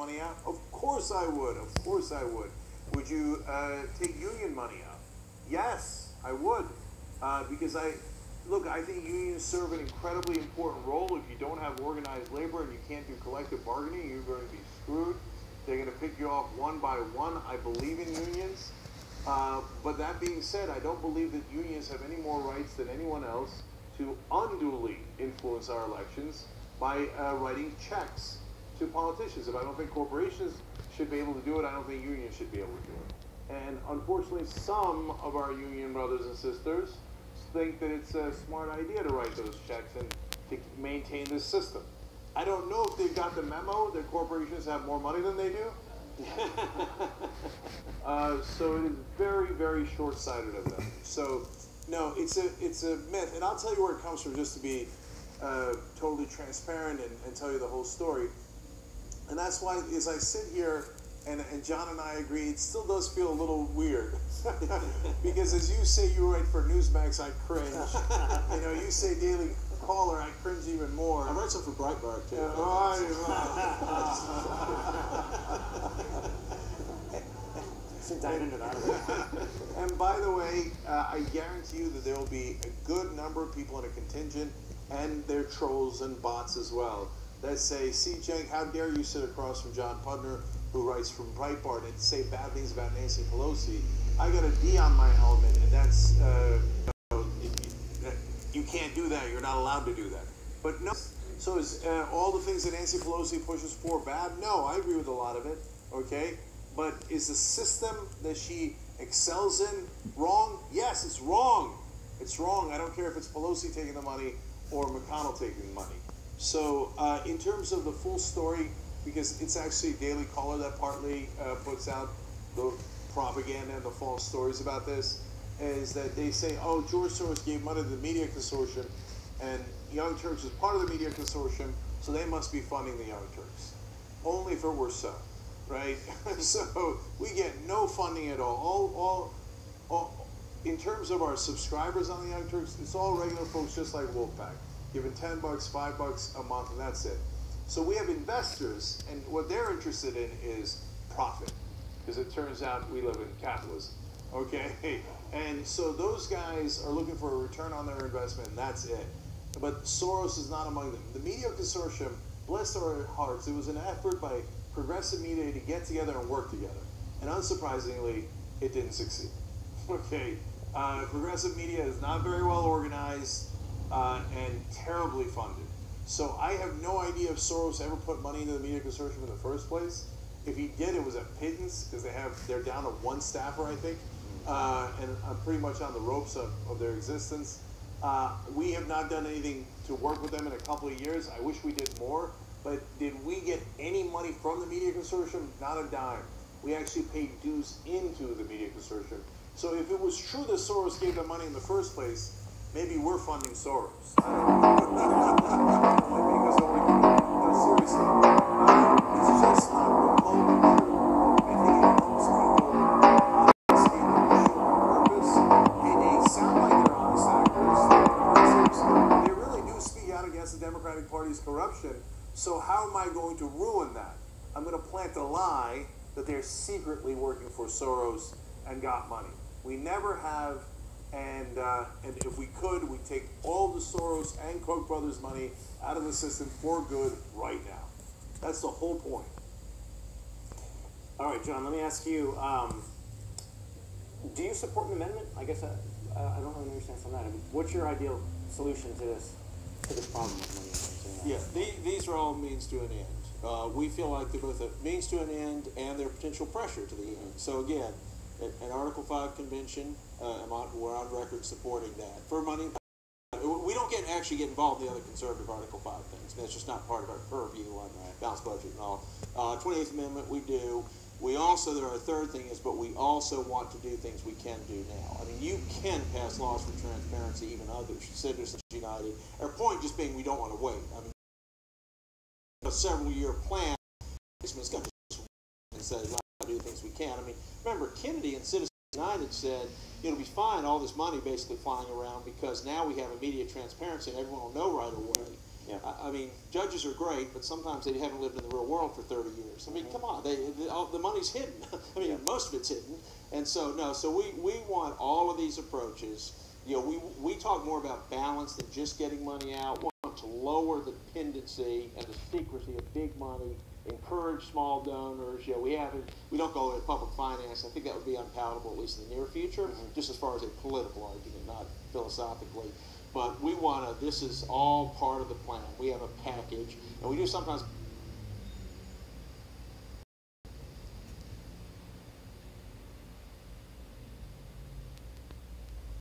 money out? Of course I would. Of course I would. Would you take union money out? Yes, I would. Because I think unions serve an incredibly important role. If you don't have organized labor and you can't do collective bargaining, you're going to be screwed. They're going to pick you off one by one. I believe in unions. But that being said, I don't believe that unions have any more rights than anyone else to unduly influence our elections by writing checks to politicians. If I don't think corporations should be able to do it, I don't think unions should be able to do it. And unfortunately, some of our union brothers and sisters think that it's a smart idea to write those checks and to maintain this system. I don't know if they've got the memo that corporations have more money than they do. So it is very, very short-sighted of them. So, no, it's a myth. And I'll tell you where it comes from, just to be totally transparent and tell you the whole story. And that's why, as I sit here, and John and I agree, it still does feel a little weird. Because as you say you write for Newsmax, I cringe. You say Daily Caller, I cringe even more. I write some for Breitbart, too. And by the way, I guarantee you that there will be a good number of people in a contingent, and they're trolls and bots as well, that say, see, Cenk, how dare you sit across from John Pudner, who writes from Breitbart, and say bad things about Nancy Pelosi. I got a D on my helmet, and that's, you can't do that. You're not allowed to do that. But no, so is all the things that Nancy Pelosi pushes for bad? No, I agree with a lot of it, okay? But is the system that she excels in wrong? Yes, it's wrong. It's wrong. I don't care if it's Pelosi taking the money or McConnell taking the money. So in terms of the full story, because it's actually Daily Caller that partly puts out the propaganda and the false stories about this, is that they say, oh, George Soros gave money to the media consortium, and Young Turks is part of the media consortium, so they must be funding the Young Turks. Only if it were so, right? So we get no funding at all. All in terms of our subscribers on the Young Turks, it's all regular folks just like Wolfpack, giving $10, $5 a month, and that's it. So we have investors, and what they're interested in is profit, because it turns out we live in capitalism, okay? And so those guys are looking for a return on their investment, and that's it. But Soros is not among them. The media consortium, bless their hearts, it was an effort by progressive media to get together and work together. And unsurprisingly, it didn't succeed, okay? Progressive media is not very well organized and terribly funded. So I have no idea if Soros ever put money into the media consortium in the first place. If he did, it was a pittance, because they're down to one staffer, I think, and I'm pretty much on the ropes of their existence. We have not done anything to work with them in a couple of years. I wish we did more, but did we get any money from the media consortium? Not a dime. We actually paid dues into the media consortium. So if it was true that Soros gave them money in the first place, maybe we're funding Soros. Seriously, it's just not remotely true. I think it helps people obviously with purpose, and they sound like they're honest actors. They really do speak out against the Democratic Party's corruption. So how am I going to ruin that? I'm going to plant the lie that they're secretly working for Soros and got money. We never have. And if we could, we'd take all the Soros and Koch brothers' money out of the system for good right now. That's the whole point. All right, John, let me ask you, do you support an amendment? I guess I don't really understand from that. I mean, what's your ideal solution to this problem of money? Yeah, these are all means to an end. We feel like they're both a means to an end and they're potential pressure to the end. So again, an Article 5 convention, we're on record supporting that. For money, we don't actually get involved in the other conservative Article 5 things. That's just not part of our purview on balanced budget and all. 28th Amendment, we do. We also, our third thing is, but we also want to do things we can do now. I mean, you can pass laws for transparency, even others, Citizens United. Our point just being we don't want to wait. I mean, a several-year plan, it's got to and say, let's do things we can. I mean, remember, Kennedy and Citizens United said it'll be fine, all this money basically flying around, because now we have immediate transparency and everyone will know right away. Yeah. I mean, judges are great, but sometimes they haven't lived in the real world for 30 years. I mean, come on, all the money's hidden. I mean, most of it's hidden. And so, no, so we want all of these approaches. You know, we talk more about balance than just getting money out. We want to lower the dependency and the secrecy of big money, encourage small donors. You know, we don't go into public finance. I think that would be unpalatable, at least in the near future, just as far as a political argument, not philosophically. But we want to, this is all part of the plan. We have a package, and we do sometimes